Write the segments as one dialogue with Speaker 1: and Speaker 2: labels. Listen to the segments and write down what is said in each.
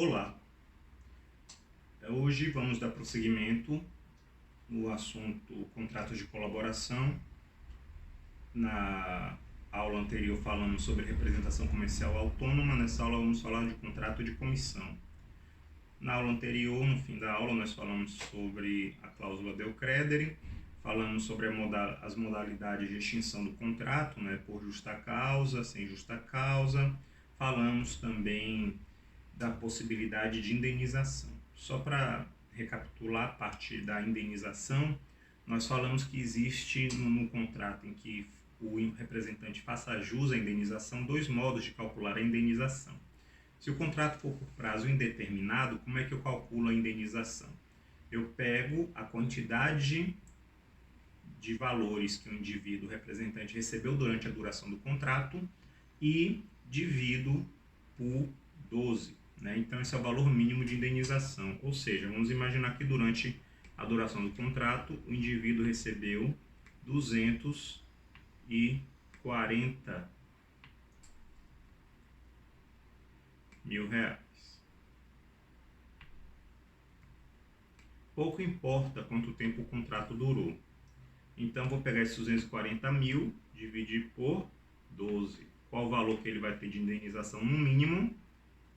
Speaker 1: Olá, hoje vamos dar prosseguimento no assunto contratos de colaboração. Na aula anterior falamos sobre representação comercial autônoma, nessa aula vamos falar de contrato de comissão. Na aula anterior, no fim da aula, nós falamos sobre a cláusula del credere, falamos sobre as modalidades de extinção do contrato, por justa causa, sem justa causa, falamos também da possibilidade de indenização. Só para recapitular a parte da indenização, nós falamos que existe no contrato em que o representante faça jus à indenização dois modos de calcular a indenização. Se o contrato for por prazo indeterminado, como é que eu calculo a indenização? Eu pego a quantidade de valores que o indivíduo representante recebeu durante a duração do contrato e divido por 12. Então, esse é o valor mínimo de indenização. Ou seja, vamos imaginar que durante a duração do contrato, o indivíduo recebeu 240 mil reais. Pouco importa quanto tempo o contrato durou. Então, vou pegar esses 240 mil, dividir por 12. Qual o valor que ele vai ter de indenização? No mínimo,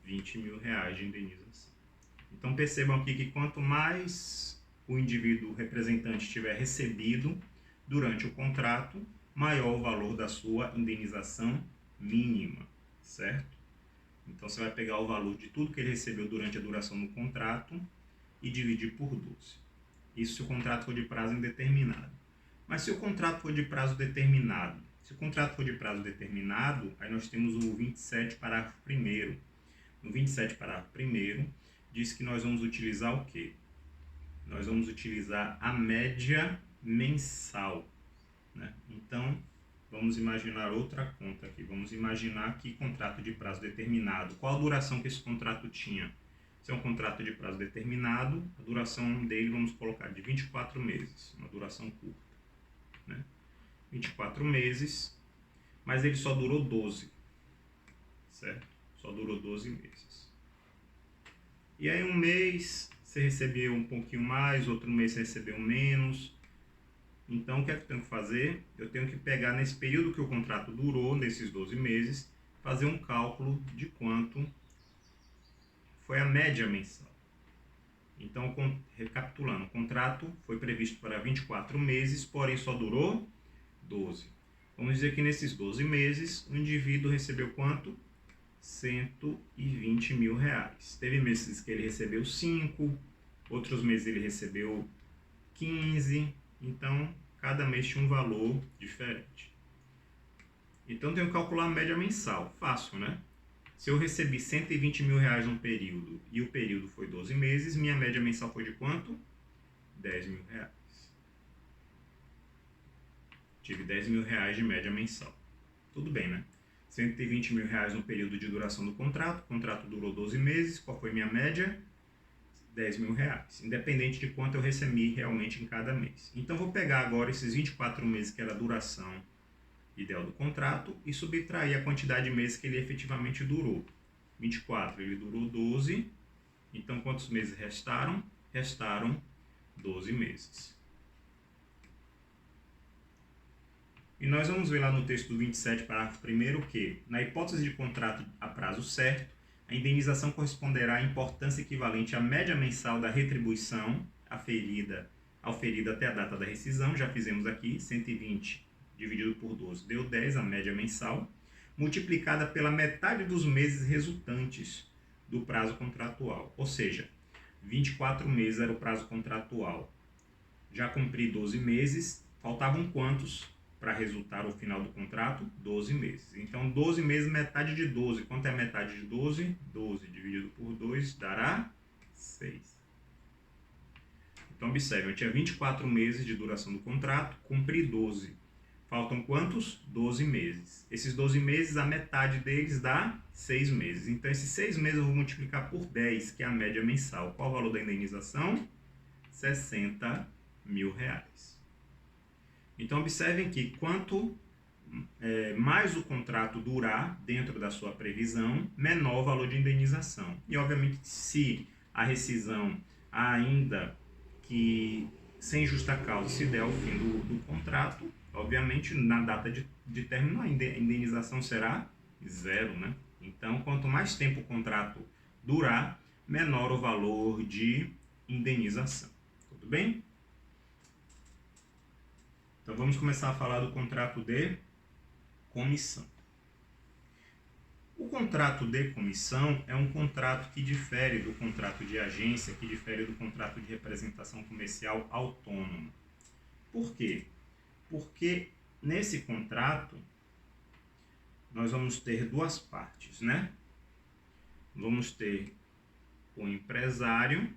Speaker 1: 20 mil reais de indenização. Então, percebam aqui que quanto mais o indivíduo representante tiver recebido durante o contrato, maior o valor da sua indenização mínima, certo? Então, você vai pegar o valor de tudo que ele recebeu durante a duração do contrato e dividir por 12. Isso se o contrato for de prazo indeterminado. Mas se o contrato for de prazo determinado, aí nós temos o 27, parágrafo 1º. No 27, parágrafo 1º, diz que nós vamos utilizar o quê? Nós vamos utilizar a média mensal. Então, vamos imaginar outra conta aqui. Vamos imaginar que contrato de prazo determinado. Qual a duração que esse contrato tinha? Se é um contrato de prazo determinado, a duração dele vamos colocar de 24 meses, uma duração curta. 24 meses, mas ele só durou 12, certo? Só durou 12 meses. E aí um mês você recebeu um pouquinho mais, outro mês você recebeu menos. Então o que é que eu tenho que fazer? Eu tenho que pegar nesse período que o contrato durou, nesses 12 meses, fazer um cálculo de quanto foi a média mensal. Então, recapitulando, o contrato foi previsto para 24 meses, porém só durou 12. Vamos dizer que nesses 12 meses, o indivíduo recebeu quanto? 120 mil reais. Teve meses que ele recebeu 5, outros meses ele recebeu 15, então cada mês tinha um valor diferente. Então, tenho que calcular a média mensal. Fácil, né? Se eu recebi 120 mil reais num período e o período foi 12 meses, minha média mensal foi de quanto? 10 mil reais. Tive 10 mil reais de média mensal. Tudo bem, né? 120 mil reais no período de duração do contrato. O contrato durou 12 meses. Qual foi minha média? 10 mil reais. Independente de quanto eu recebi realmente em cada mês. Então, vou pegar agora esses 24 meses, que era a duração ideal do contrato, e subtrair a quantidade de meses que ele efetivamente durou. 24, ele durou 12. Então, quantos meses restaram? Restaram 12 meses. E nós vamos ver lá no texto do 27, parágrafo 1º, que, na hipótese de contrato a prazo certo, a indenização corresponderá à importância equivalente à média mensal da retribuição auferida até a data da rescisão. Já fizemos aqui, 120 dividido por 12 deu 10, a média mensal, multiplicada pela metade dos meses resultantes do prazo contratual. Ou seja, 24 meses era o prazo contratual. Já cumpri 12 meses, faltavam quantos para resultar o final do contrato? 12 meses. Então, 12 meses, metade de 12. Quanto é metade de 12? 12 dividido por 2 dará 6. Então, observe, eu tinha 24 meses de duração do contrato, cumpri 12. Faltam quantos? 12 meses. Esses 12 meses, a metade deles dá 6 meses. Então, esses 6 meses eu vou multiplicar por 10, que é a média mensal. Qual o valor da indenização? 60 mil reais. Então, observem que quanto mais o contrato durar dentro da sua previsão, menor o valor de indenização. E, obviamente, se a rescisão ainda que sem justa causa se der ao fim do contrato, obviamente, na data de término, a indenização será zero, né? Então, quanto mais tempo o contrato durar, menor o valor de indenização. Tudo bem? Então, vamos começar a falar do contrato de comissão. O contrato de comissão é um contrato que difere do contrato de agência, que difere do contrato de representação comercial autônoma. Por quê? Porque nesse contrato nós vamos ter duas partes, né? Vamos ter o empresário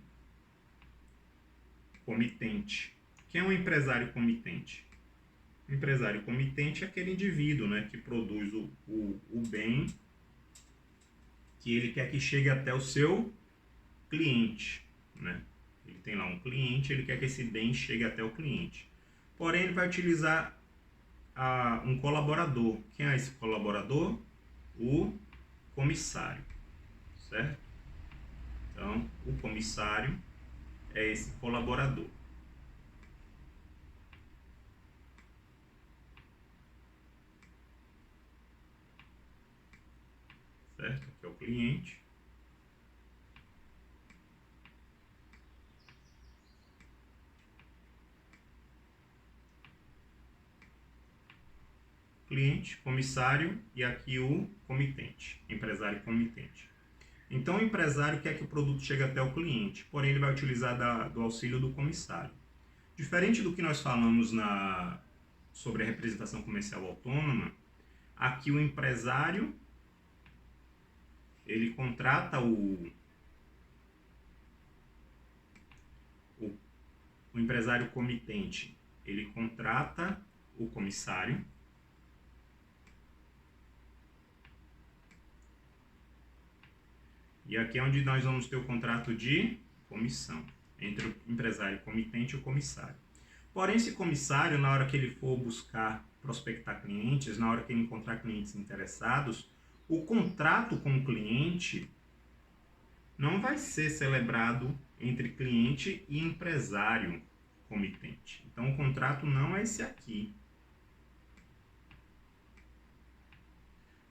Speaker 1: comitente. Quem é um empresário comitente? O empresário comitente é aquele indivíduo, né, que produz o bem que ele quer que chegue até o seu cliente, né? Ele tem lá um cliente, ele quer que esse bem chegue até o cliente. Porém, ele vai utilizar um colaborador. Quem é esse colaborador? O comissário, certo? Então, o comissário é esse colaborador. Certo? Aqui é o cliente. Cliente, comissário e aqui o comitente, empresário comitente. Então, o empresário quer que o produto chegue até o cliente, porém ele vai utilizar do auxílio do comissário. Diferente do que nós falamos sobre a representação comercial autônoma, aqui o empresário ele contrata o empresário comitente, ele contrata o comissário. E aqui é onde nós vamos ter o contrato de comissão entre o empresário comitente e o comissário. Porém, esse comissário, na hora que ele for buscar prospectar clientes, na hora que ele encontrar clientes interessados, o contrato com o cliente não vai ser celebrado entre cliente e empresário comitente. Então, o contrato não é esse aqui.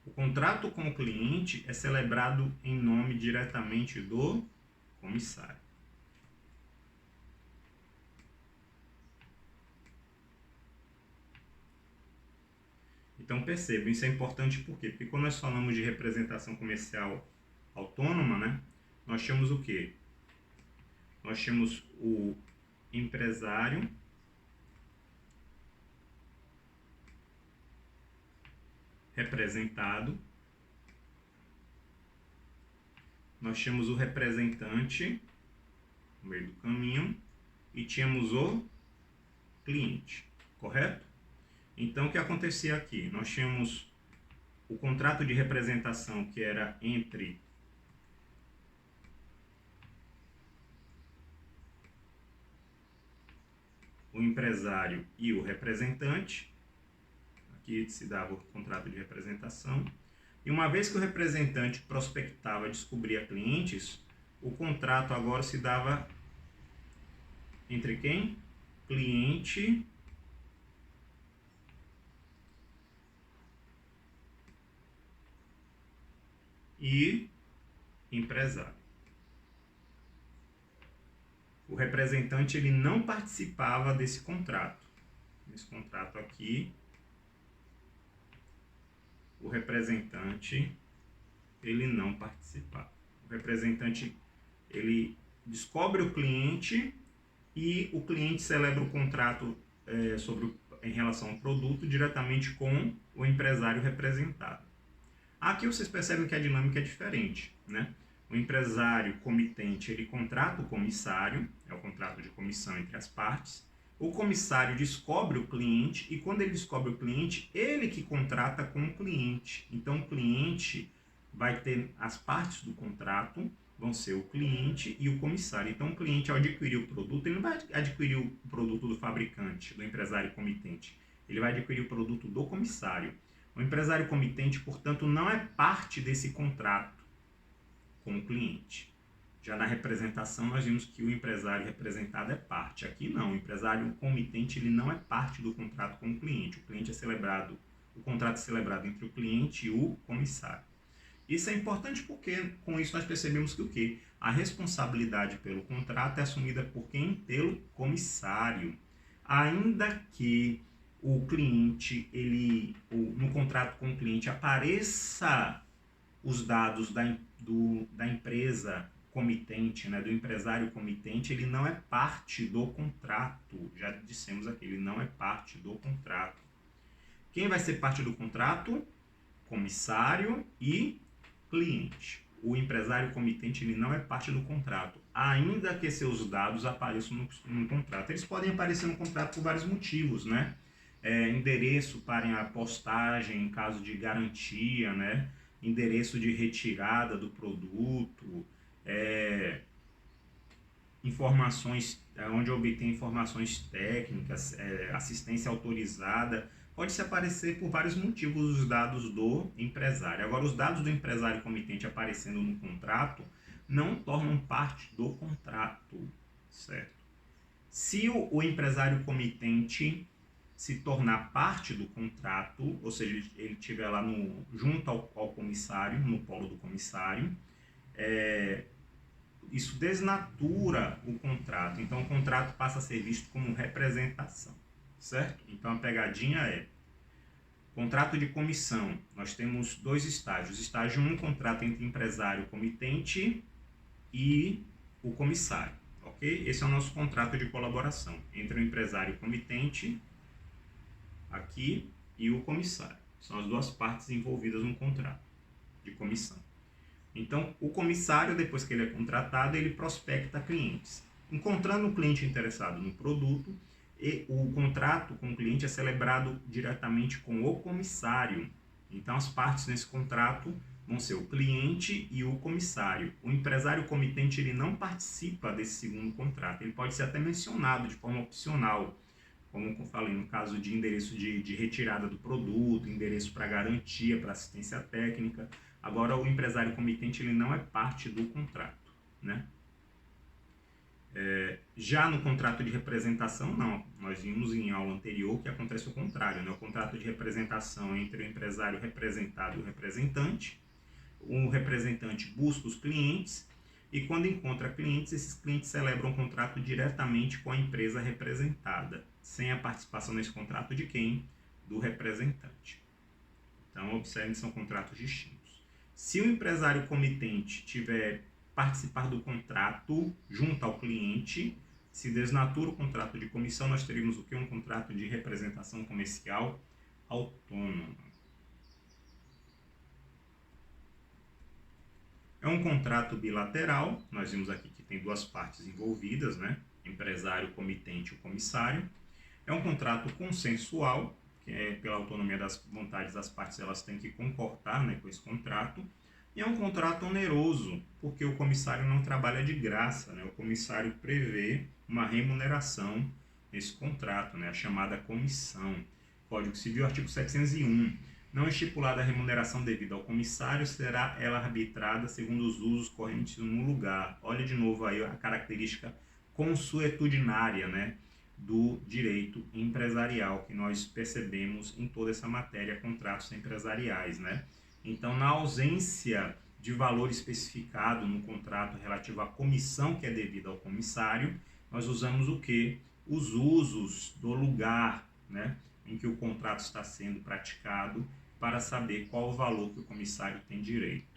Speaker 1: O contrato com o cliente é celebrado em nome diretamente do comissário. Então percebam, isso é importante por quê? Porque quando nós falamos de representação comercial autônoma, né, nós temos o quê? Nós temos o empresário representado, nós tínhamos o representante no meio do caminho e tínhamos o cliente, correto? Então, o que acontecia aqui? Nós tínhamos o contrato de representação que era entre o empresário e o representante. Aqui se dava o contrato de representação. E uma vez que o representante prospectava, descobria clientes, o contrato agora se dava entre quem? Cliente e empresário. O representante ele não participava desse contrato. Nesse contrato aqui, o representante ele não participava. O representante ele descobre o cliente e o cliente celebra o contrato em relação ao produto diretamente com o empresário representado. Aqui vocês percebem que a dinâmica é diferente, né? O empresário comitente ele contrata o comissário, é o contrato de comissão entre as partes. O comissário descobre o cliente e quando ele descobre o cliente, ele que contrata com o cliente. Então o cliente vai ter as partes do contrato, vão ser o cliente e o comissário. Então o cliente ao adquirir o produto, ele não vai adquirir o produto do fabricante, do empresário comitente. ele vai adquirir o produto do comissário. O empresário comitente, portanto, não é parte desse contrato com o cliente. Já na representação, nós vimos que o empresário representado é parte. Aqui não, o empresário comitente ele não é parte do contrato com o cliente. O contrato é celebrado entre o cliente e o comissário. Isso é importante porque com isso nós percebemos que o quê? A responsabilidade pelo contrato é assumida por quem? Pelo comissário. Ainda que o cliente, no contrato com o cliente apareça os dados da empresa comitente, né, do empresário comitente, ele não é parte do contrato. Já dissemos aqui, ele não é parte do contrato. Quem vai ser parte do contrato? Comissário e cliente. O empresário comitente ele não é parte do contrato, ainda que seus dados apareçam no contrato. Eles podem aparecer no contrato por vários motivos, né? Endereço para a postagem em caso de garantia, né? Endereço de retirada do produto, informações, onde obtém informações técnicas, assistência autorizada. Pode-se aparecer por vários motivos os dados do empresário. Agora, os dados do empresário comitente aparecendo no contrato não tornam parte do contrato, certo? Se o empresário comitente se tornar parte do contrato, ou seja, ele estiver lá junto ao comissário, no polo do comissário, isso desnatura o contrato. Então, o contrato passa a ser visto como representação, certo? Então, a pegadinha é contrato de comissão. Nós temos dois estágios. Estágio 1, contrato entre empresário comitente e o comissário, ok? Esse é o nosso contrato de colaboração entre o empresário comitente aqui e o comissário. São as duas partes envolvidas no contrato de comissão. Então, o comissário, depois que ele é contratado, ele prospecta clientes. Encontrando um cliente interessado no produto, o contrato com o cliente é celebrado diretamente com o comissário. Então, as partes nesse contrato vão ser o cliente e o comissário. O empresário comitente ele não participa desse segundo contrato. Ele pode ser até mencionado de forma opcional, como eu falei, no caso de endereço de retirada do produto, endereço para garantia, para assistência técnica. Agora, o empresário comitente ele não é parte do contrato, né? Já no contrato de representação, não. Nós vimos em aula anterior que acontece o contrário, né? O contrato de representação é entre o empresário representado e o representante. O representante busca os clientes e quando encontra clientes, esses clientes celebram um contrato diretamente com a empresa representada, sem a participação nesse contrato de quem? Do representante. Então, observem que são contratos distintos. Se o empresário comitente tiver participar do contrato junto ao cliente, se desnatura o contrato de comissão, nós teríamos o que? Um contrato de representação comercial autônoma. É um contrato bilateral, nós vimos aqui que tem duas partes envolvidas, né? Empresário, comitente e o comissário. É um contrato consensual, que é pela autonomia das vontades das partes, elas têm que concordar, né, com esse contrato. E é um contrato oneroso, porque o comissário não trabalha de graça, né? O comissário prevê uma remuneração nesse contrato, né? A chamada comissão. Código Civil, artigo 701. Não estipulada a remuneração devida ao comissário, será ela arbitrada segundo os usos correntes no lugar. Olha de novo aí a característica consuetudinária, né, do direito empresarial que nós percebemos em toda essa matéria, contratos empresariais, né? Então, na ausência de valor especificado no contrato relativo à comissão que é devida ao comissário, nós usamos o quê? Os usos do lugar, né, em que o contrato está sendo praticado para saber qual o valor que o comissário tem direito.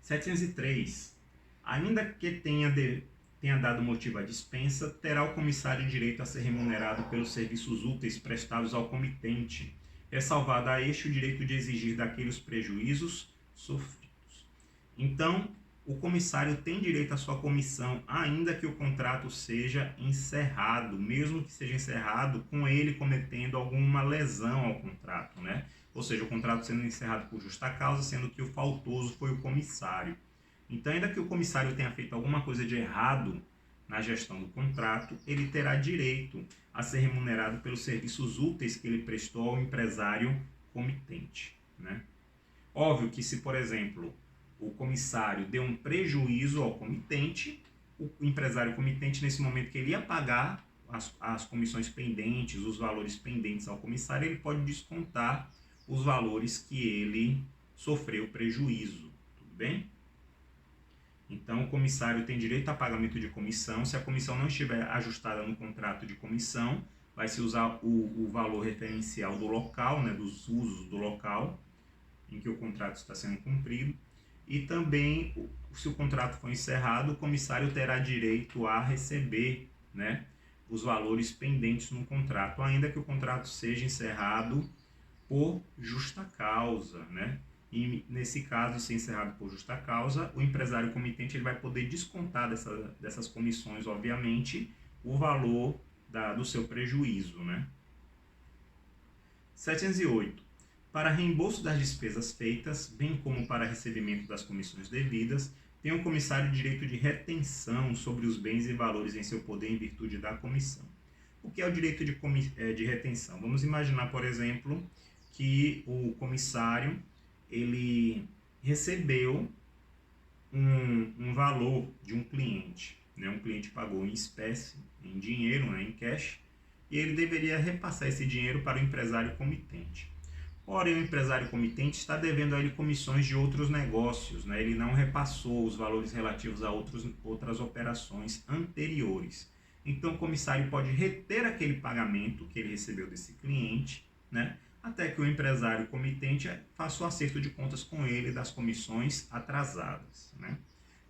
Speaker 1: 703. Ainda que tenha dado motivo à dispensa, terá o comissário direito a ser remunerado pelos serviços úteis prestados ao comitente, ressalvado a este o direito de exigir daqueles prejuízos sofridos. Então, o comissário tem direito à sua comissão, ainda que o contrato seja encerrado, mesmo que seja encerrado com ele cometendo alguma lesão ao contrato, né? Ou seja, o contrato sendo encerrado por justa causa, sendo que o faltoso foi o comissário. Então, ainda que o comissário tenha feito alguma coisa de errado na gestão do contrato, ele terá direito a ser remunerado pelos serviços úteis que ele prestou ao empresário comitente, né? Óbvio que se, por exemplo, o comissário deu um prejuízo ao comitente, o empresário comitente, nesse momento que ele ia pagar as comissões pendentes, os valores pendentes ao comissário, ele pode descontar os valores que ele sofreu prejuízo, tudo bem? Então, o comissário tem direito a pagamento de comissão. Se a comissão não estiver ajustada no contrato de comissão, vai se usar o valor referencial do local, né, dos usos do local em que o contrato está sendo cumprido. E também, se o contrato for encerrado, o comissário terá direito a receber, né, os valores pendentes no contrato, ainda que o contrato seja encerrado por justa causa, né? E nesse caso, se encerrado por justa causa, o empresário comitente ele vai poder descontar dessas comissões, obviamente, o valor do seu prejuízo, né? 708. Para reembolso das despesas feitas, bem como para recebimento das comissões devidas, tem o comissário direito de retenção sobre os bens e valores em seu poder em virtude da comissão. O que é o direito de retenção? Vamos imaginar, por exemplo, que o comissário ele recebeu um valor de um cliente, né? Um cliente pagou em espécie, em dinheiro, né? Em cash, e ele deveria repassar esse dinheiro para o empresário comitente. Porém, o empresário comitente está devendo a ele comissões de outros negócios, né? Ele não repassou os valores relativos a outras operações anteriores. Então, o comissário pode reter aquele pagamento que ele recebeu desse cliente, né? Até que o empresário comitente faça o acerto de contas com ele das comissões atrasadas, né?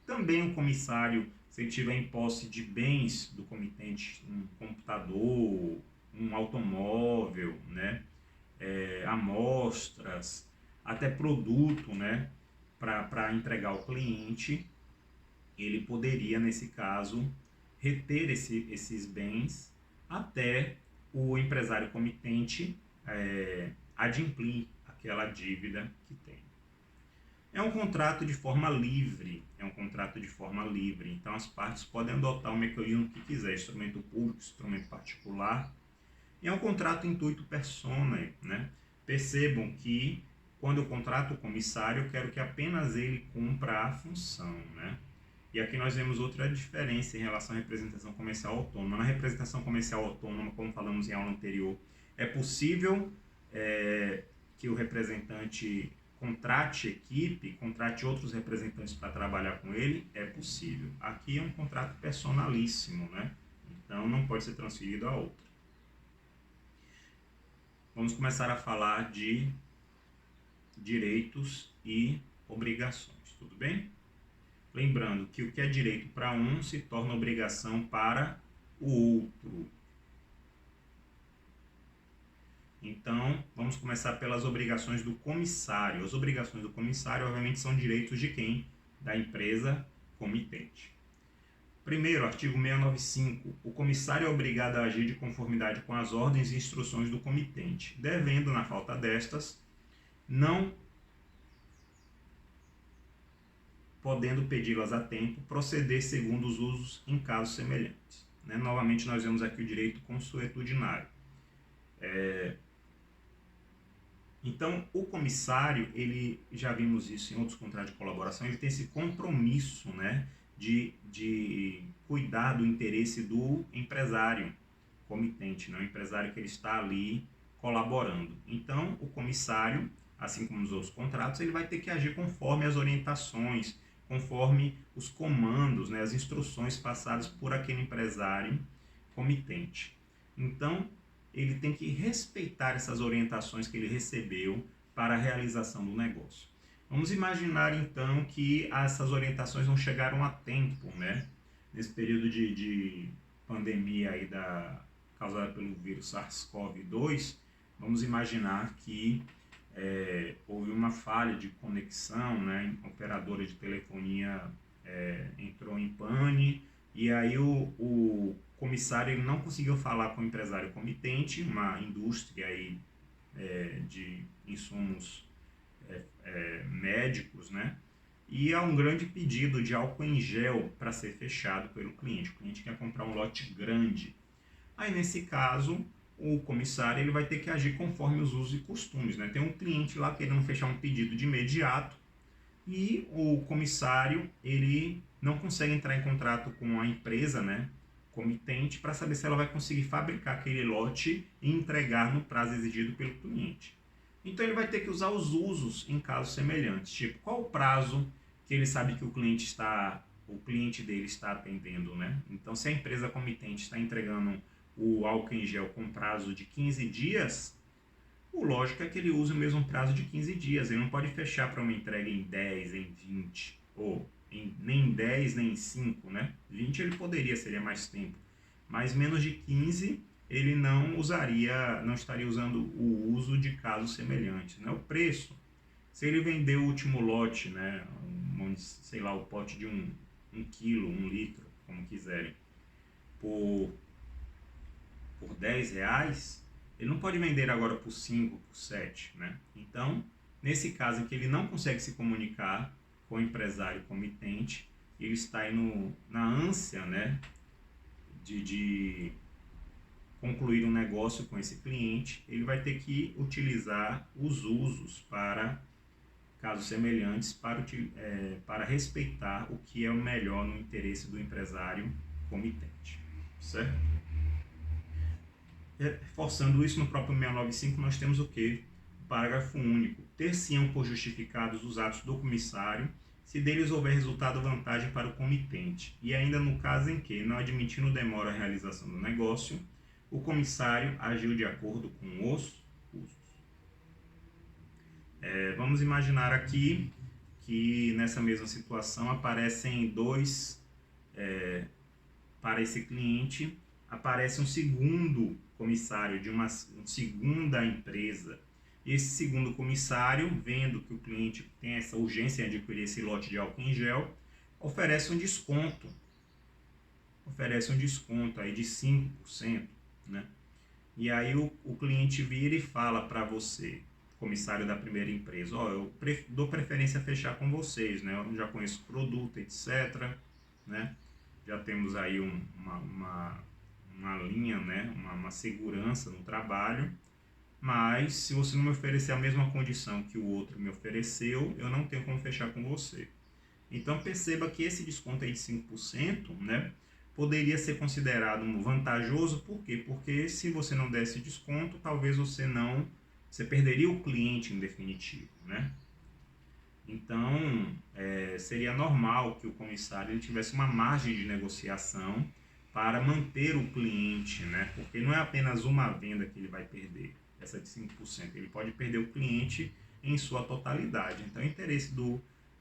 Speaker 1: Também o comissário, se ele tiver em posse de bens do comitente, um computador, um automóvel, né? Amostras, até produto, né? Para entregar ao cliente, ele poderia, nesse caso, reter esses bens até o empresário comitente adimplir aquela dívida que tem. É um contrato de forma livre, então as partes podem adotar o mecanismo que quiser, instrumento público, instrumento particular. E é um contrato intuito personae, né? Percebam que quando eu contrato o comissário, eu quero que apenas ele cumpra a função, né? E aqui nós vemos outra diferença em relação à representação comercial autônoma. Na representação comercial autônoma, como falamos em aula anterior, é possível que o representante contrate equipe, contrate outros representantes para trabalhar com ele, é possível. Aqui é um contrato personalíssimo, né? Então não pode ser transferido a outro. Vamos começar a falar de direitos e obrigações, tudo bem? Lembrando que o que é direito para um se torna obrigação para o outro. Então, vamos começar pelas obrigações do comissário. As obrigações do comissário, obviamente, são direitos de quem? Da empresa comitente. Primeiro, artigo 695. O comissário é obrigado a agir de conformidade com as ordens e instruções do comitente, devendo, na falta destas, não podendo pedi-las a tempo, proceder segundo os usos em casos semelhantes. Né? Novamente, nós vemos aqui o direito consuetudinário. Então, o comissário, ele, já vimos isso em outros contratos de colaboração, ele tem esse compromisso, né, de cuidar do interesse do empresário comitente, né, o empresário que ele está ali colaborando. Então, o comissário, assim como nos outros contratos, ele vai ter que agir conforme as orientações, conforme os comandos, né, as instruções passadas por aquele empresário comitente. Então, ele tem que respeitar essas orientações que ele recebeu para a realização do negócio. Vamos imaginar, então, que essas orientações não chegaram a tempo, né? Nesse período de pandemia aí causada pelo vírus SARS-CoV-2, vamos imaginar que houve uma falha de conexão, né? A operadora de telefonia entrou em pane, e aí o comissário ele não conseguiu falar com o empresário comitente, uma indústria aí, de insumos médicos, né? e há um grande pedido de álcool em gel para ser fechado pelo cliente. O cliente quer comprar um lote grande. Aí, nesse caso, o comissário ele vai ter que agir conforme os usos e costumes, né? Tem um cliente lá querendo fechar um pedido de imediato e o comissário ele não consegue entrar em contrato com a empresa, né, comitente, para saber se ela vai conseguir fabricar aquele lote e entregar no prazo exigido pelo cliente. Então ele vai ter que usar os usos em casos semelhantes, tipo qual o prazo que ele sabe que o cliente dele está atendendo, né? Então se a empresa comitente está entregando o álcool em gel com prazo de 15 dias, o lógico é que ele use o mesmo prazo de 15 dias. Ele não pode fechar para uma entrega em 10, em 20, ou nem em 10, nem em 5, né? 20 ele poderia, seria mais tempo. Mas menos de 15 ele não usaria, não estaria usando o uso de casos semelhantes, né? O preço, se ele vender o último lote, né? Sei lá, o pote de um quilo, 1 litro, como quiserem, por R$ 10, ele não pode vender agora por 5, por 7, né? Então, nesse caso em que ele não consegue se comunicar com o empresário comitente, ele está aí na ânsia, né, de concluir um negócio com esse cliente, ele vai ter que utilizar os usos para casos semelhantes para respeitar o que é o melhor no interesse do empresário comitente, certo? Reforçando isso, no próprio 695 nós temos o quê? O parágrafo único. Ter-se-ão por justificados os atos do comissário, se deles houver resultado vantagem para o comitente, e ainda no caso em que, não admitindo demora a realização do negócio, o comissário agiu de acordo com os usos. Vamos imaginar aqui que nessa mesma situação aparecem para esse cliente, aparece um segundo comissário de uma segunda empresa. Esse segundo comissário, vendo que o cliente tem essa urgência em adquirir esse lote de álcool em gel, oferece um desconto aí de 5%, né? E aí o cliente vira e fala para você, comissário da primeira empresa, eu dou preferência a fechar com vocês, né? Eu já conheço o produto, etc, né? Já temos aí uma linha, né? uma segurança no trabalho, mas se você não me oferecer a mesma condição que o outro me ofereceu, eu não tenho como fechar com você. Então perceba que esse desconto aí de 5%, né, poderia ser considerado vantajoso, por quê? Porque se você não desse desconto, talvez você perderia o cliente em definitivo, né? Então, seria normal que o comissário ele tivesse uma margem de negociação para manter o cliente, né? Porque não é apenas uma venda que ele vai perder, essa de 5%. Ele pode perder o cliente em sua totalidade. Então, é interesse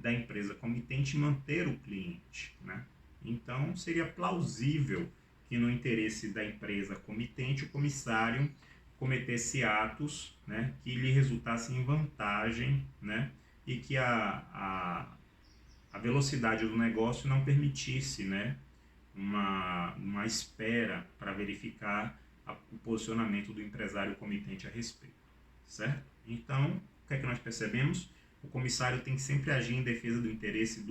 Speaker 1: da empresa comitente manter o cliente, né? Então, seria plausível que no interesse da empresa comitente, o comissário cometesse atos, né, que lhe resultassem em vantagem, né, e que a velocidade do negócio não permitisse, né, uma espera para verificar o posicionamento do empresário comitente a respeito, certo? Então, o que é que nós percebemos? O comissário tem que sempre agir em defesa do interesse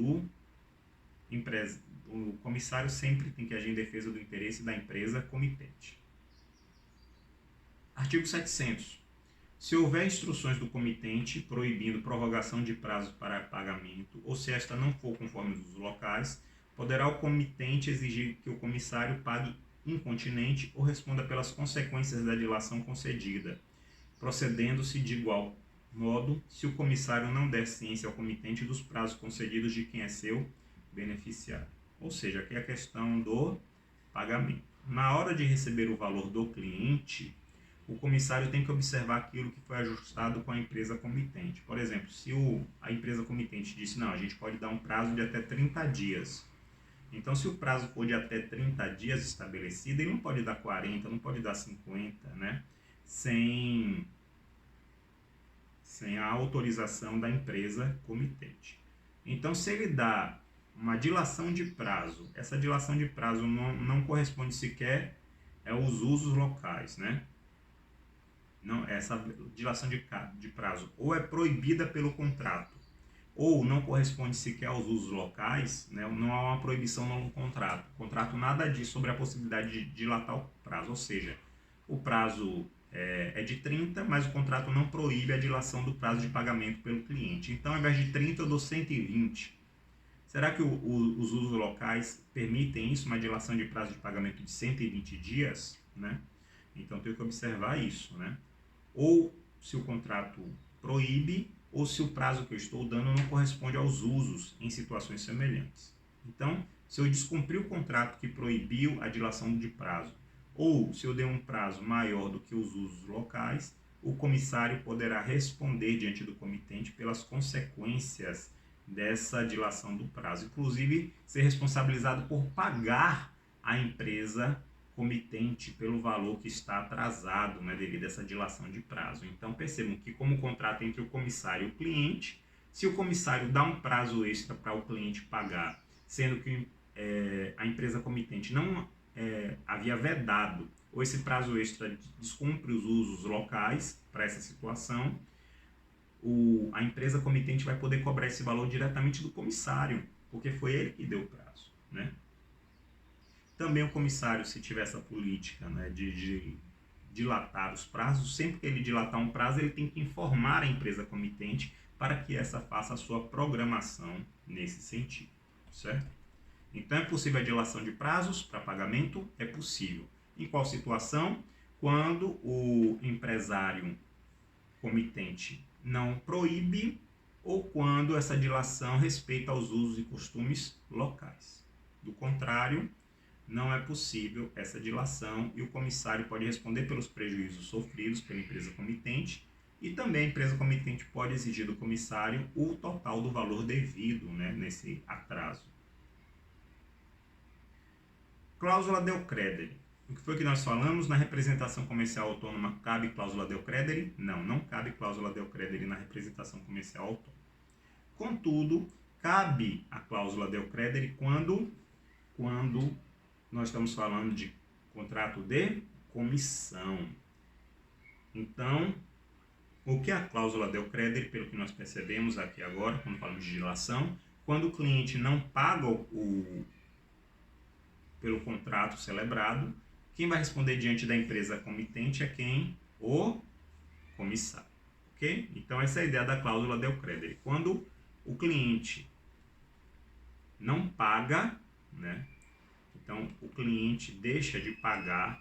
Speaker 1: o comissário sempre tem que agir em defesa do interesse da empresa comitente. Artigo 700. Se houver instruções do comitente proibindo prorrogação de prazo para pagamento, ou se esta não for conforme os locais, poderá o comitente exigir que o comissário pague incontinente ou responda pelas consequências da dilação concedida, procedendo-se de igual modo se o comissário não der ciência ao comitente dos prazos concedidos de quem é seu beneficiário. Ou seja, aqui é a questão do pagamento. Na hora de receber o valor do cliente, o comissário tem que observar aquilo que foi ajustado com a empresa comitente. Por exemplo, se a empresa comitente disse, não, a gente pode dar um prazo de até 30 dias. Então, se o prazo for de até 30 dias estabelecido, ele não pode dar 40, não pode dar 50, né? Sem a autorização da empresa comitente. Então, se ele dá uma dilação de prazo, essa dilação de prazo não corresponde sequer aos usos locais, né? Não, essa dilação de prazo ou é proibida pelo contrato, ou não corresponde sequer aos usos locais, né, não há uma proibição no contrato. O contrato nada diz sobre a possibilidade de dilatar o prazo, ou seja, o prazo é de 30, mas o contrato não proíbe a dilação do prazo de pagamento pelo cliente. Então, ao invés de 30, eu dou 120. Será que os usos locais permitem isso, uma dilação de prazo de pagamento de 120 dias? Né? Então, tenho que observar isso. Né? Ou se o contrato proíbe, ou se o prazo que eu estou dando não corresponde aos usos em situações semelhantes. Então, se eu descumprir o contrato que proibiu a dilação de prazo, ou se eu dei um prazo maior do que os usos locais, o comissário poderá responder diante do comitente pelas consequências dessa dilação do prazo, inclusive ser responsabilizado por pagar à empresa comitente pelo valor que está atrasado, né, devido a essa dilação de prazo. Então percebam que, como o contrato entre o comissário e o cliente, se o comissário dá um prazo extra para o cliente pagar, sendo que a empresa comitente não havia vedado, ou esse prazo extra descumpre os usos locais para essa situação, a empresa comitente vai poder cobrar esse valor diretamente do comissário, porque foi ele que deu o prazo. Né? Também o comissário, se tiver essa política, né, de dilatar os prazos, sempre que ele dilatar um prazo, ele tem que informar a empresa comitente para que essa faça a sua programação nesse sentido, certo? Então, é possível a dilação de prazos para pagamento? É possível. Em qual situação? Quando o empresário comitente não proíbe ou quando essa dilação respeita aos usos e costumes locais. Do contrário, não é possível essa dilação e o comissário pode responder pelos prejuízos sofridos pela empresa comitente e também a empresa comitente pode exigir do comissário o total do valor devido, né, nesse atraso. Cláusula del credere. O que foi que nós falamos? Na representação comercial autônoma cabe cláusula del credere? Não, não cabe cláusula del credere na representação comercial autônoma. Contudo, cabe a cláusula del credere quando nós estamos falando de contrato de comissão. Então, o que é a cláusula del credere, pelo que nós percebemos aqui agora, quando falamos de dilação, quando o cliente não paga pelo contrato celebrado, quem vai responder diante da empresa comitente é quem? O comissário. Ok? Então, essa é a ideia da cláusula del credere. Quando o cliente não paga, né? Então, o cliente deixa de pagar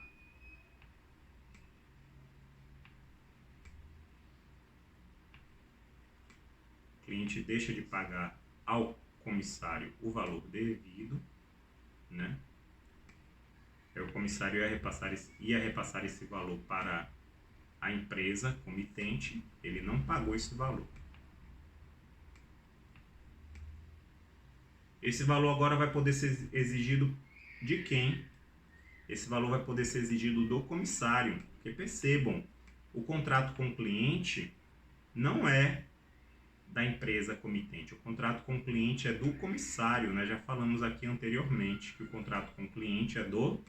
Speaker 1: ao comissário o valor devido, né? O comissário ia repassar esse valor para a empresa comitente, ele não pagou esse valor. Esse valor agora vai poder ser exigido de quem? Esse valor vai poder ser exigido do comissário. Porque percebam, o contrato com o cliente não é da empresa comitente. O contrato com o cliente é do comissário. Nós já falamos aqui anteriormente que o contrato com o cliente é do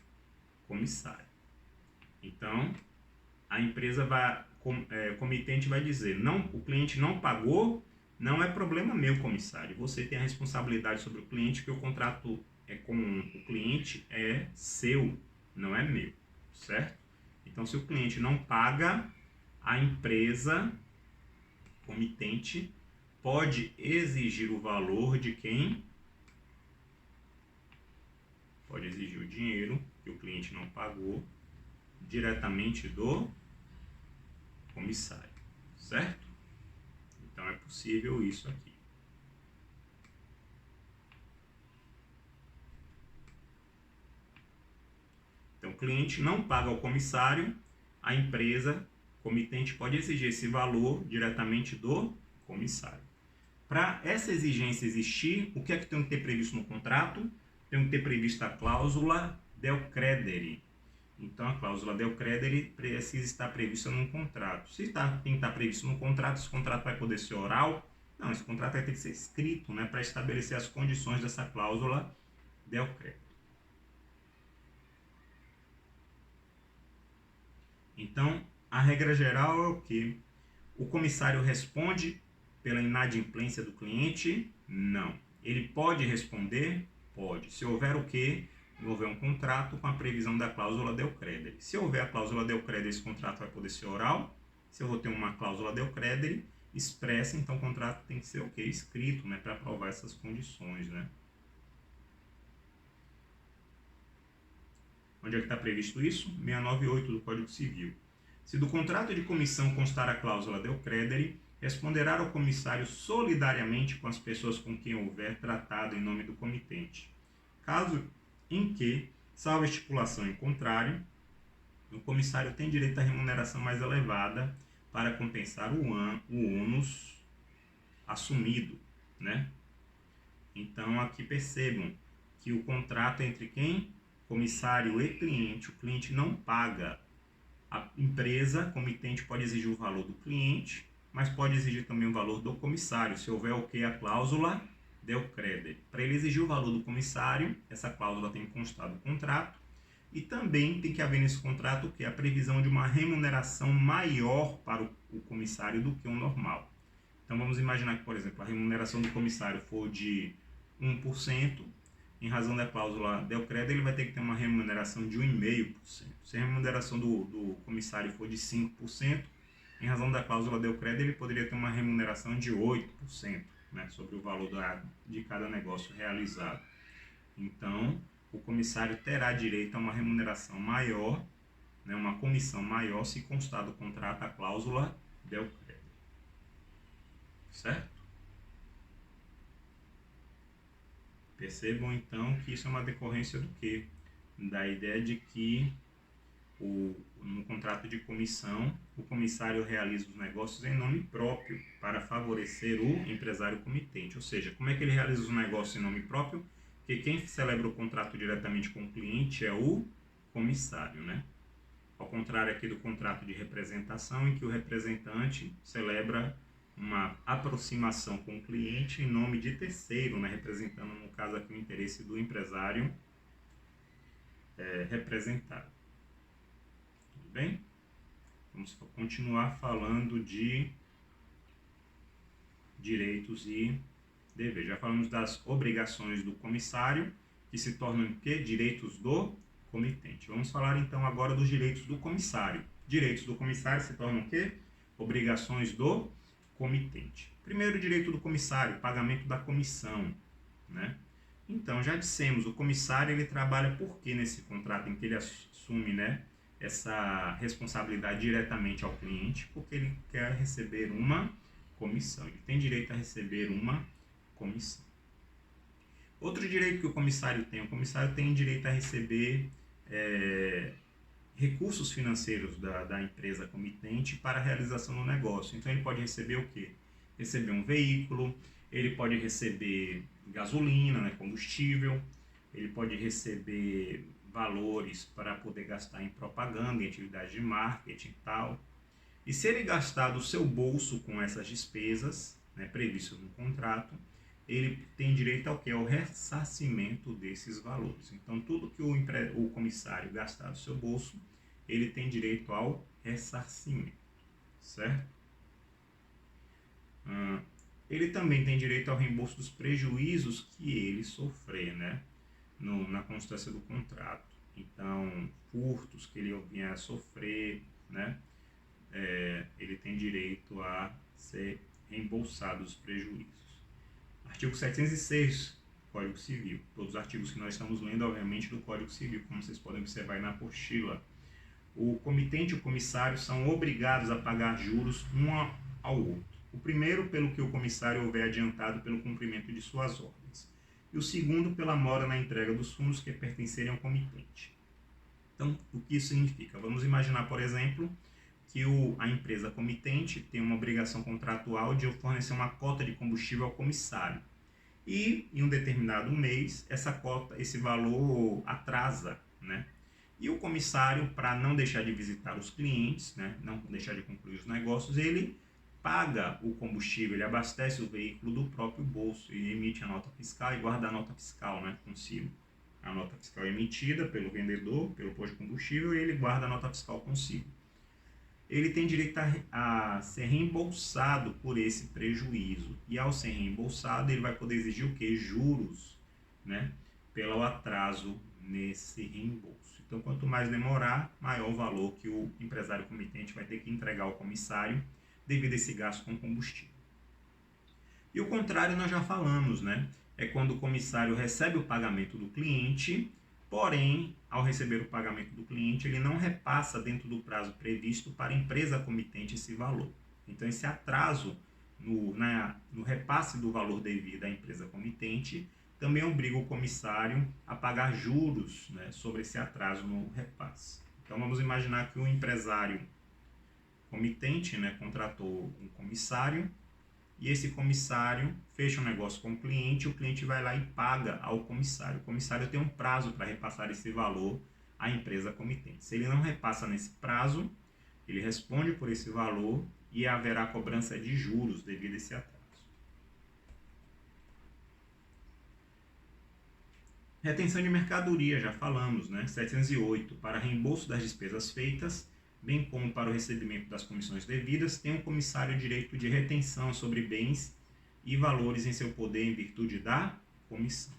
Speaker 1: comissário. Então, a empresa comitente vai dizer, não, o cliente não pagou, não é problema meu, comissário. Você tem a responsabilidade sobre o cliente, que o contrato com o cliente é seu, não é meu, certo? Então, se o cliente não paga, a empresa comitente pode exigir o valor de quem? Pode exigir o dinheiro que o cliente não pagou diretamente do comissário, certo? Então é possível isso aqui. Então o cliente não paga ao comissário, a empresa comitente pode exigir esse valor diretamente do comissário. Para essa exigência existir, o que é que tem que ter previsto no contrato? Tem que ter previsto a cláusula del credere. Então, a cláusula del credere precisa estar prevista num contrato. Se tem que estar previsto no contrato, esse contrato vai poder ser oral? Não, esse contrato vai ter que ser escrito, né, para estabelecer as condições dessa cláusula del credere. Então, a regra geral é o que? O comissário responde pela inadimplência do cliente? Não. Ele pode responder? Pode. Se houver o quê? Houver um contrato com a previsão da cláusula del credere. Se houver a cláusula del credere, esse contrato vai poder ser oral. Se eu vou ter uma cláusula del credere expressa, então o contrato tem que ser o quê? Escrito, né, para provar essas condições, né? Onde é que está previsto isso? 698 do Código Civil. Se do contrato de comissão constar a cláusula del credere, responderá ao comissário solidariamente com as pessoas com quem houver tratado em nome do comitente. Caso em que, salvo estipulação em contrário, o comissário tem direito à remuneração mais elevada para compensar o ônus assumido, né? Então, aqui percebam que o contrato é entre quem? Comissário e cliente. O cliente não paga. A empresa, comitente, pode exigir o valor do cliente, mas pode exigir também o valor do comissário, se houver o que? A cláusula del credere. Para ele exigir o valor do comissário, essa cláusula tem que constar do contrato, e também tem que haver nesse contrato que é a previsão de uma remuneração maior para o comissário do que o normal. Então vamos imaginar que, por exemplo, a remuneração do comissário for de 1%, em razão da cláusula del credere, ele vai ter que ter uma remuneração de 1,5%. Se a remuneração do comissário for de 5%, em razão da cláusula del credere, ele poderia ter uma remuneração de 8%, né, sobre o valor de cada negócio realizado. Então, o comissário terá direito a uma remuneração maior, né, uma comissão maior, se constar do contrato a cláusula del credere. Certo? Percebam então que isso é uma decorrência do quê? Da ideia de que no contrato de comissão, o comissário realiza os negócios em nome próprio para favorecer o empresário comitente. Ou seja, como é que ele realiza os negócios em nome próprio? Porque quem celebra o contrato diretamente com o cliente é o comissário, né? Ao contrário aqui do contrato de representação, em que o representante celebra uma aproximação com o cliente em nome de terceiro, né, representando, no caso aqui, o interesse do empresário representado. Tudo bem? Vamos continuar falando de direitos e deveres. Já falamos das obrigações do comissário, que se tornam quê? Direitos do comitente. Vamos falar então agora dos direitos do comissário. Direitos do comissário se tornam o quê? Obrigações do comitente. Primeiro direito do comissário, pagamento da comissão, né? Então, já dissemos, o comissário ele trabalha por quê nesse contrato em que ele assume, né, essa responsabilidade diretamente ao cliente? Porque ele quer receber uma comissão. Ele tem direito a receber uma comissão. Outro direito que o comissário tem direito a receber recursos financeiros da empresa comitente para a realização do negócio. Então ele pode receber o quê? Receber um veículo, ele pode receber gasolina, né, combustível, ele pode receber valores para poder gastar em propaganda, em atividade de marketing e tal. E se ele gastar do seu bolso com essas despesas, né, previstas no contrato, ele tem direito ao que? Ao ressarcimento desses valores. Então, tudo que o comissário gastar do seu bolso, ele tem direito ao ressarcimento, certo? Ele também tem direito ao reembolso dos prejuízos que ele sofrer, né, na constância do contrato. Então, furtos que ele venha a sofrer, né, ele tem direito a ser reembolsado os prejuízos. Artigo 706 do Código Civil. Todos os artigos que nós estamos lendo, obviamente, do Código Civil, como vocês podem observar aí na apostila. O comitente e o comissário são obrigados a pagar juros um ao outro. O primeiro, pelo que o comissário houver adiantado pelo cumprimento de suas ordens. E o segundo, pela mora na entrega dos fundos que pertencerem ao comitente. Então, o que isso significa? Vamos imaginar, por exemplo, que a empresa comitente tem uma obrigação contratual de fornecer uma cota de combustível ao comissário. E, em um determinado mês, essa cota, esse valor atrasa, né? E o comissário, para não deixar de visitar os clientes, né, não deixar de concluir os negócios, ele paga o combustível, ele abastece o veículo do próprio bolso e emite a nota fiscal e guarda a nota fiscal, né, consigo. A nota fiscal é emitida pelo vendedor, pelo posto de combustível, e ele guarda a nota fiscal consigo. ele tem direito a ser reembolsado por esse prejuízo. E ao ser reembolsado, ele vai poder exigir o quê? Juros, né? Pelo atraso nesse reembolso. Então, quanto mais demorar, maior o valor que o empresário comitente vai ter que entregar ao comissário devido a esse gasto com combustível. E o contrário nós já falamos, né? É quando o comissário recebe o pagamento do cliente, porém, ao receber o pagamento do cliente, ele não repassa dentro do prazo previsto para a empresa comitente esse valor. Então, esse atraso no repasse do valor devido à empresa comitente também obriga o comissário a pagar juros, né, sobre esse atraso no repasse. Então, vamos imaginar que o empresário comitente, né, contratou um comissário, e esse comissário fecha um negócio com o cliente vai lá e paga ao comissário. O comissário tem um prazo para repassar esse valor à empresa comitente. Se ele não repassa nesse prazo, ele responde por esse valor e haverá cobrança de juros devido a esse atraso. Retenção de mercadoria, já falamos, né? 708, para reembolso das despesas feitas, bem como para o recebimento das comissões devidas, tem o comissário direito de retenção sobre bens e valores em seu poder em virtude da comissão.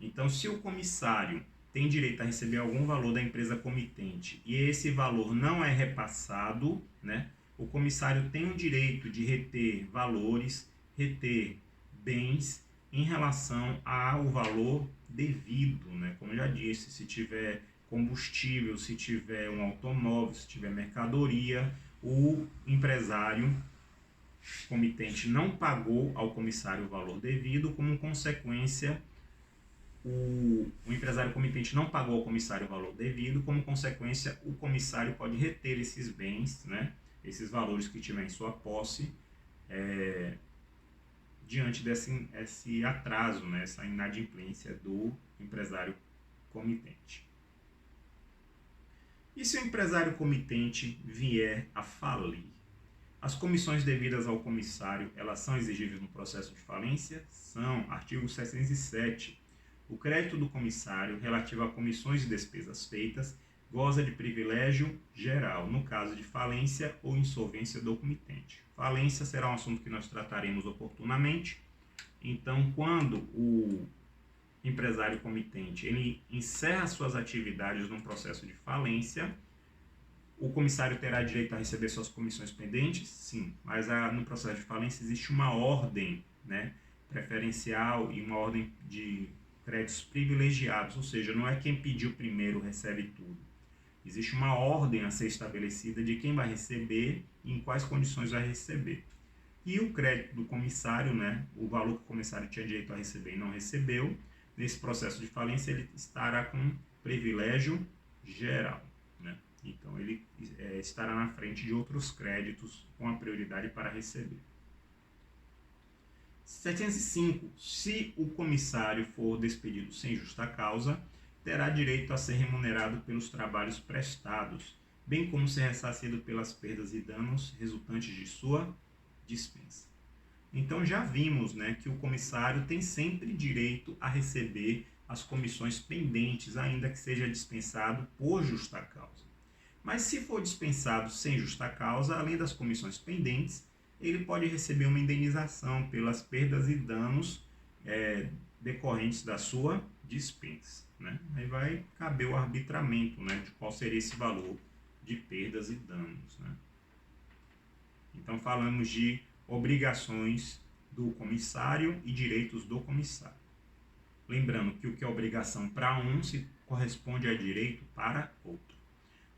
Speaker 1: Então, se o comissário tem direito a receber algum valor da empresa comitente e esse valor não é repassado, né, o comissário tem o direito de reter valores, reter bens em relação ao valor devido, né? Como eu já disse, se tiver combustível, se tiver um automóvel, se tiver mercadoria, o empresário comitente não pagou ao comissário o valor devido, como consequência, o empresário comitente não pagou ao comissário o valor devido, como consequência, o comissário pode reter esses bens, né, esses valores que tiver em sua posse, diante desse atraso, né, essa inadimplência do empresário comitente. E se o empresário comitente vier a falir? As comissões devidas ao comissário, elas são exigíveis no processo de falência? São. Artigo 707. O crédito do comissário relativo a comissões e despesas feitas goza de privilégio geral, no caso de falência ou insolvência do comitente. Falência será um assunto que nós trataremos oportunamente. Então, quando o empresário comitente ele encerra suas atividades num processo de falência, o comissário terá direito a receber suas comissões pendentes? Sim, mas no processo de falência existe uma ordem, né, preferencial e uma ordem de créditos privilegiados, ou seja, não é quem pediu primeiro recebe tudo. Existe uma ordem a ser estabelecida de quem vai receber e em quais condições vai receber. E o crédito do comissário, né, o valor que o comissário tinha direito a receber e não recebeu, nesse processo de falência ele estará com privilégio geral, né? Então ele estará na frente de outros créditos com a prioridade para receber. 705. Se o comissário for despedido sem justa causa, terá direito a ser remunerado pelos trabalhos prestados, bem como ser ressarcido pelas perdas e danos resultantes de sua dispensa. Então já vimos, né, que o comissário tem sempre direito a receber as comissões pendentes, ainda que seja dispensado por justa causa. Mas se for dispensado sem justa causa, além das comissões pendentes, ele pode receber uma indenização pelas perdas e danos decorrentes da sua dispensa, né? Aí vai caber o arbitramento, né, de qual seria esse valor de perdas e danos, né? Então falamos de obrigações do comissário e direitos do comissário. Lembrando que o que é obrigação para um se corresponde a direito para outro.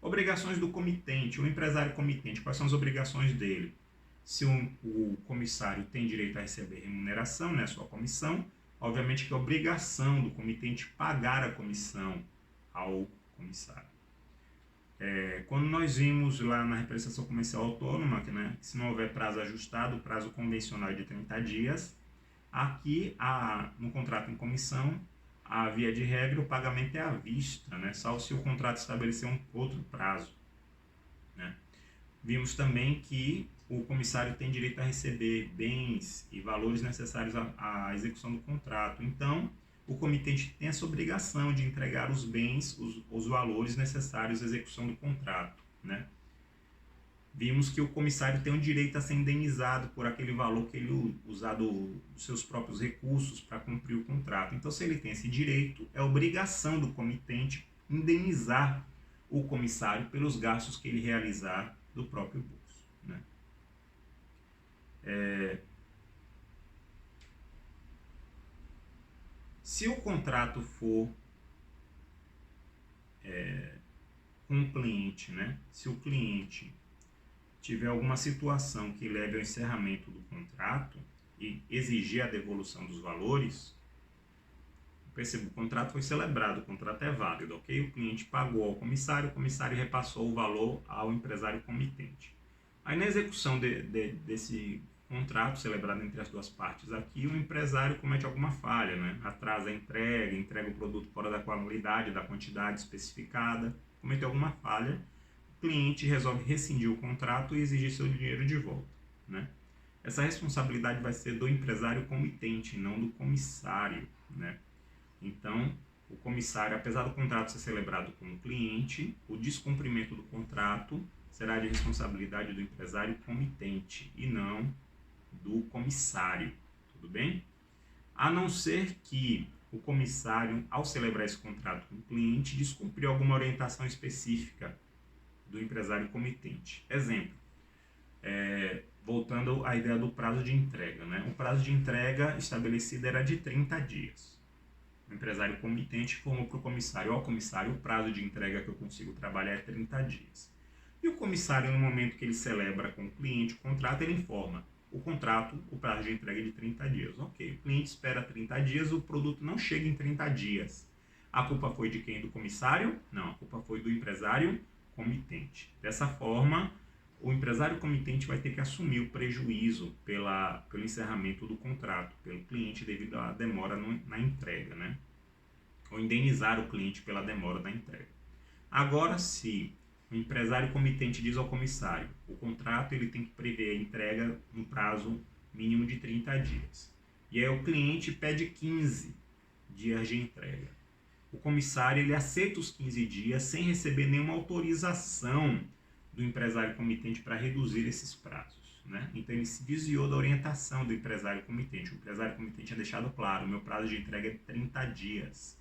Speaker 1: Obrigações do comitente, o empresário comitente, quais são as obrigações dele? Se o comissário tem direito a receber remuneração, né, sua comissão, obviamente que é obrigação do comitente pagar a comissão ao comissário. Quando nós vimos lá na representação comercial autônoma, que, né, se não houver prazo ajustado, o prazo convencional é de 30 dias, aqui no contrato em comissão, a via de regra, o pagamento é à vista, né, salvo se o contrato estabelecer um outro prazo, né. Vimos também que o comissário tem direito a receber bens e valores necessários à execução do contrato. Então, o comitente tem essa obrigação de entregar os bens, os valores necessários à execução do contrato, né? vimos que o comissário tem o direito a ser indenizado por aquele valor que ele usar dos seus próprios recursos para cumprir o contrato. Então, se ele tem esse direito, é obrigação do comitente indenizar o comissário pelos gastos que ele realizar do próprio bolso, né? Se o contrato for com o cliente, né? Se o cliente tiver alguma situação que leve ao encerramento do contrato e exigir a devolução dos valores, perceba, o contrato foi celebrado, o contrato é válido, ok? O cliente pagou ao comissário, o comissário repassou o valor ao empresário comitente. Aí na execução desse contrato celebrado entre as duas partes aqui, o empresário comete alguma falha, né? Atrasa a entrega, entrega o produto fora da qualidade, da quantidade especificada, cometeu alguma falha, o cliente resolve rescindir o contrato e exigir seu dinheiro de volta, né? Essa responsabilidade vai ser do empresário comitente, não do comissário, né? Então, o comissário, apesar do contrato ser celebrado com o cliente, o descumprimento do contrato será de responsabilidade do empresário comitente e não do comissário, tudo bem? A não ser que o comissário, ao celebrar esse contrato com o cliente, descumpriu alguma orientação específica do empresário comitente. Exemplo, voltando à ideia do prazo de entrega, né? O prazo de entrega estabelecido era de 30 dias. O empresário comitente informou para o comissário: ó, comissário, o prazo de entrega que eu consigo trabalhar é 30 dias. E o comissário, no momento que ele celebra com o cliente o contrato, ele informa: o contrato, o prazo de entrega é de 30 dias. Ok, o cliente espera 30 dias, o produto não chega em 30 dias. A culpa foi de quem? Do comissário? Não, a culpa foi do empresário comitente. Dessa forma, o empresário comitente vai ter que assumir o prejuízo pelo encerramento do contrato, pelo cliente devido à demora na entrega, né? Ou indenizar o cliente pela demora da entrega. Agora, se o empresário comitente diz ao comissário: o contrato ele tem que prever a entrega no prazo mínimo de 30 dias. E aí o cliente pede 15 dias de entrega. O comissário ele aceita os 15 dias sem receber nenhuma autorização do empresário comitente para reduzir esses prazos, né? Então ele se desviou da orientação do empresário comitente. O empresário comitente tinha deixado claro: o meu prazo de entrega é 30 dias.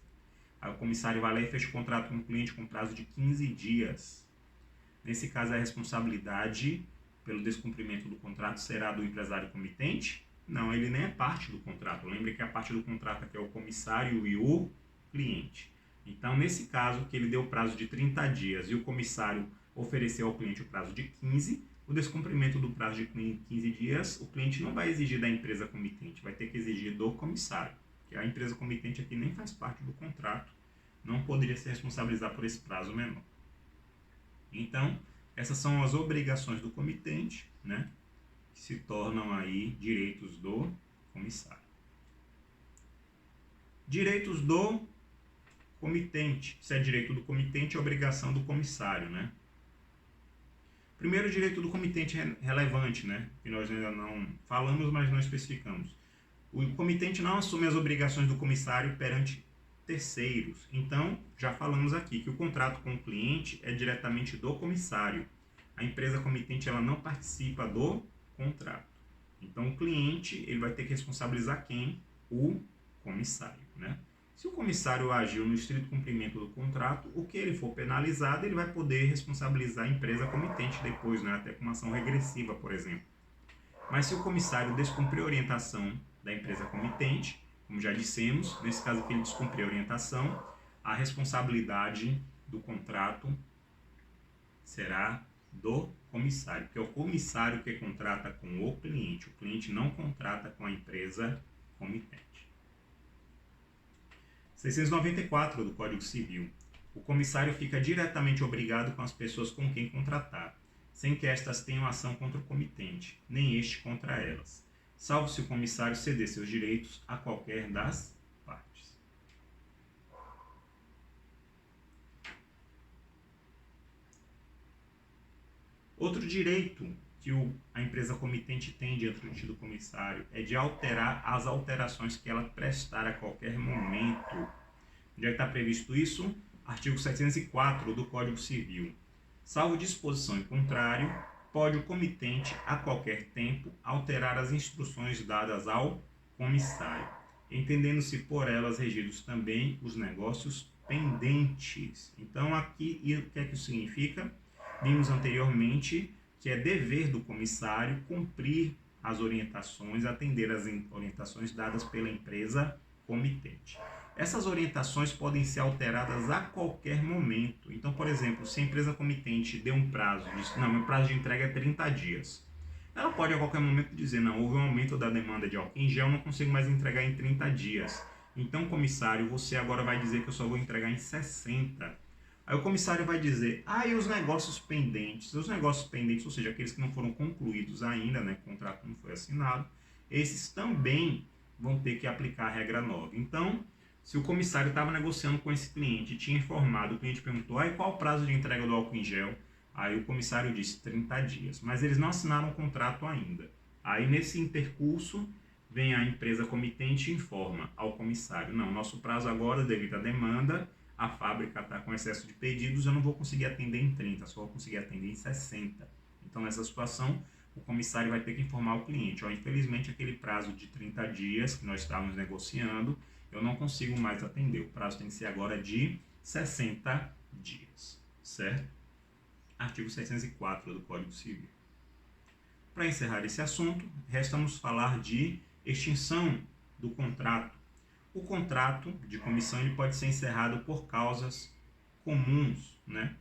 Speaker 1: Aí o comissário vai lá e fecha o contrato com o cliente com prazo de 15 dias. Nesse caso, a responsabilidade pelo descumprimento do contrato será do empresário comitente? Não, ele nem é parte do contrato. Lembre que a parte do contrato aqui é o comissário e o cliente. Então, nesse caso, que ele deu o prazo de 30 dias e o comissário ofereceu ao cliente o prazo de 15, o descumprimento do prazo de 15 dias, o cliente não vai exigir da empresa comitente, vai ter que exigir do comissário, que a empresa comitente aqui nem faz parte do contrato, não poderia se responsabilizar por esse prazo menor. Então, essas são as obrigações do comitente, né, que se tornam aí direitos do comissário. Direitos do comitente. Se é direito do comitente, é obrigação do comissário, né? Primeiro, direito do comitente relevante, né, que nós ainda não falamos, mas não especificamos. O comitente não assume as obrigações do comissário perante terceiros. Então, já falamos aqui que o contrato com o cliente é diretamente do comissário. A empresa comitente ela não participa do contrato. Então, o cliente ele vai ter que responsabilizar quem? O comissário, né? Se o comissário agiu no estrito cumprimento do contrato, o que ele for penalizado, ele vai poder responsabilizar a empresa comitente depois, né? Até com uma ação regressiva, por exemplo. Mas se o comissário descumprir a orientação da empresa comitente, como já dissemos, nesse caso que ele descumprir a orientação, a responsabilidade do contrato será do comissário, porque é o comissário que contrata com o cliente não contrata com a empresa comitente. 694 do Código Civil. O comissário fica diretamente obrigado com as pessoas com quem contratar, sem que estas tenham ação contra o comitente, nem este contra elas, salvo se o comissário ceder seus direitos a qualquer das partes. Outro direito que a empresa comitente tem diante do comissário é de alterar as alterações que ela prestar a qualquer momento. Onde é que está previsto isso? Artigo 704 do Código Civil. Salvo disposição em contrário, pode o comitente, a qualquer tempo, alterar as instruções dadas ao comissário, entendendo-se por elas regidos também os negócios pendentes. Então, aqui, e o que é que isso significa? Vimos anteriormente que é dever do comissário cumprir as orientações, atender às orientações dadas pela empresa comitente. Essas orientações podem ser alteradas a qualquer momento. Então, por exemplo, se a empresa comitente deu um prazo, diz, não, meu prazo de entrega é 30 dias. Ela pode a qualquer momento dizer, não, houve um aumento da demanda de álcool em gel, não consigo mais entregar em 30 dias. Então, comissário, você agora vai dizer que eu só vou entregar em 60. Aí o comissário vai dizer, e os negócios pendentes? Os negócios pendentes, ou seja, aqueles que não foram concluídos ainda, né, o contrato não foi assinado, esses também vão ter que aplicar a regra nova. Então, se o comissário estava negociando com esse cliente e tinha informado, o cliente perguntou, qual o prazo de entrega do álcool em gel? Aí o comissário disse 30 dias, mas eles não assinaram o contrato ainda. Aí nesse intercurso, vem a empresa comitente e informa ao comissário, não, nosso prazo agora, devido à demanda, a fábrica está com excesso de pedidos, eu não vou conseguir atender em 30, só vou conseguir atender em 60. Então nessa situação, o comissário vai ter que informar o cliente, infelizmente aquele prazo de 30 dias que nós estávamos negociando, eu não consigo mais atender, o prazo tem que ser agora de 60 dias, certo? Artigo 604 do Código Civil. Para encerrar esse assunto, resta-nos falar de extinção do contrato. O contrato de comissão ele pode ser encerrado por causas comuns, né?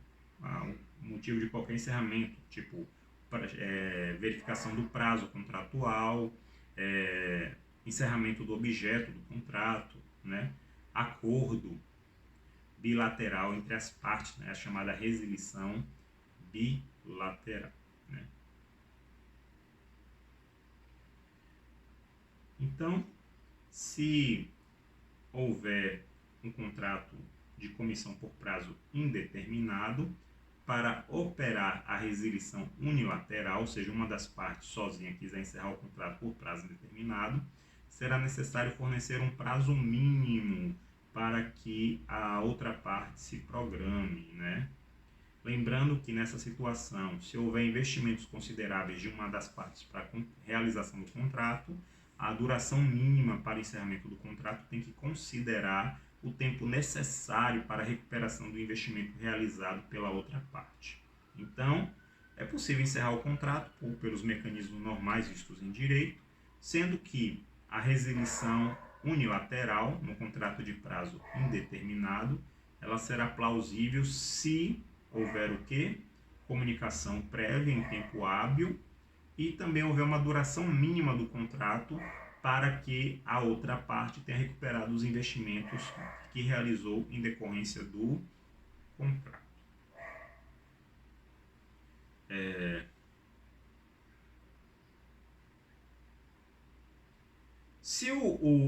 Speaker 1: O motivo de qualquer encerramento, tipo verificação do prazo contratual, encerramento do objeto do contrato, né? Acordo bilateral entre as partes, né? A chamada resilição bilateral. Né? Então, se houver um contrato de comissão por prazo indeterminado, para operar a resilição unilateral, ou seja, uma das partes sozinha quiser encerrar o contrato por prazo indeterminado, será necessário fornecer um prazo mínimo para que a outra parte se programe, né? Lembrando que nessa situação, se houver investimentos consideráveis de uma das partes para a realização do contrato, a duração mínima para o encerramento do contrato tem que considerar o tempo necessário para a recuperação do investimento realizado pela outra parte. Então, é possível encerrar o contrato pelos mecanismos normais vistos em direito, sendo que a resilição unilateral, no contrato de prazo indeterminado, ela será plausível se houver o quê? Comunicação prévia em tempo hábil e também houver uma duração mínima do contrato para que a outra parte tenha recuperado os investimentos que realizou em decorrência do contrato. Se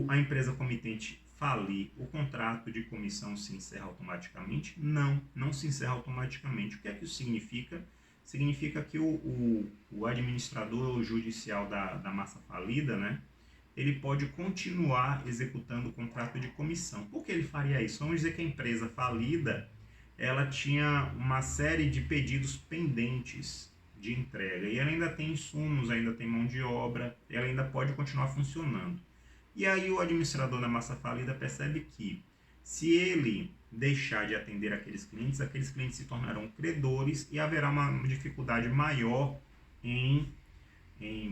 Speaker 1: a empresa comitente falir, o contrato de comissão se encerra automaticamente? Não se encerra automaticamente. O que é que isso significa? Significa que o administrador judicial da massa falida, né, ele pode continuar executando o contrato de comissão. Por que ele faria isso? Vamos dizer que a empresa falida ela tinha uma série de pedidos pendentes de entrega e ela ainda tem insumos, ainda tem mão de obra, ela ainda pode continuar funcionando. E aí o administrador da massa falida percebe que se ele deixar de atender aqueles clientes se tornarão credores e haverá uma dificuldade maior em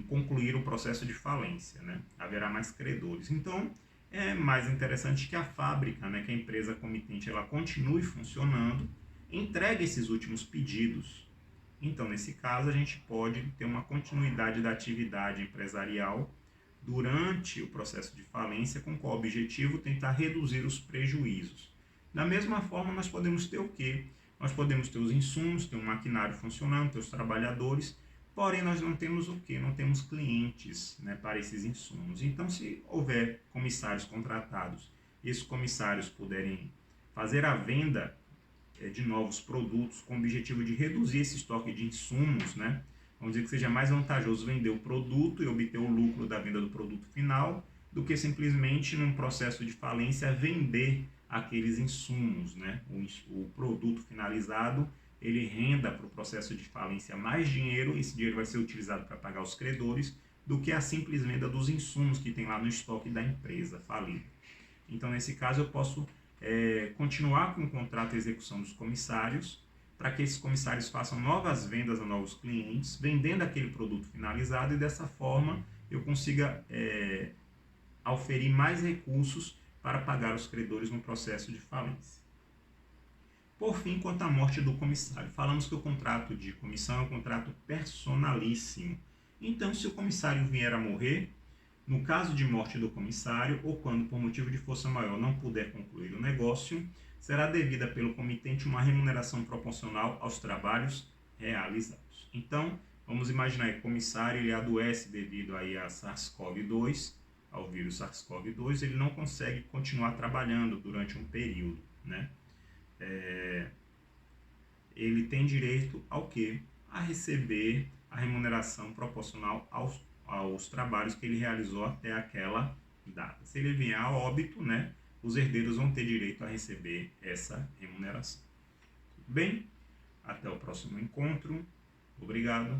Speaker 1: concluir o processo de falência, né? Haverá mais credores. Então, é mais interessante que a fábrica, né, que a empresa comitente, ela continue funcionando, entregue esses últimos pedidos. Então, nesse caso, a gente pode ter uma continuidade da atividade empresarial durante o processo de falência, com qual objetivo tentar reduzir os prejuízos. Da mesma forma, nós podemos ter o quê? Nós podemos ter os insumos, ter um maquinário funcionando, ter os trabalhadores, porém nós não temos o quê? Não temos clientes, né, para esses insumos. Então, se houver comissários contratados e esses comissários puderem fazer a venda de novos produtos com o objetivo de reduzir esse estoque de insumos, né? Vamos dizer que seja mais vantajoso vender o produto e obter o lucro da venda do produto final do que simplesmente num processo de falência vender aqueles insumos, né? O produto finalizado ele renda para o processo de falência mais dinheiro, esse dinheiro vai ser utilizado para pagar os credores, do que a simples venda dos insumos que tem lá no estoque da empresa falida. Então, nesse caso, eu posso continuar com o contrato de execução dos comissários, para que esses comissários façam novas vendas a novos clientes, vendendo aquele produto finalizado, e dessa forma eu consiga auferir mais recursos para pagar os credores no processo de falência. Por fim, quanto à morte do comissário, falamos que o contrato de comissão é um contrato personalíssimo. Então, se o comissário vier a morrer, no caso de morte do comissário, ou quando por motivo de força maior não puder concluir o negócio, será devida pelo comitente uma remuneração proporcional aos trabalhos realizados. Então, vamos imaginar que o comissário ele adoece devido aí a SARS-CoV-2, ao vírus SARS-CoV-2, ele não consegue continuar trabalhando durante um período, né? Ele tem direito ao quê? A receber a remuneração proporcional aos trabalhos que ele realizou até aquela data. Se ele vier a óbito, né, os herdeiros vão ter direito a receber essa remuneração. Bem, até o próximo encontro. Obrigado.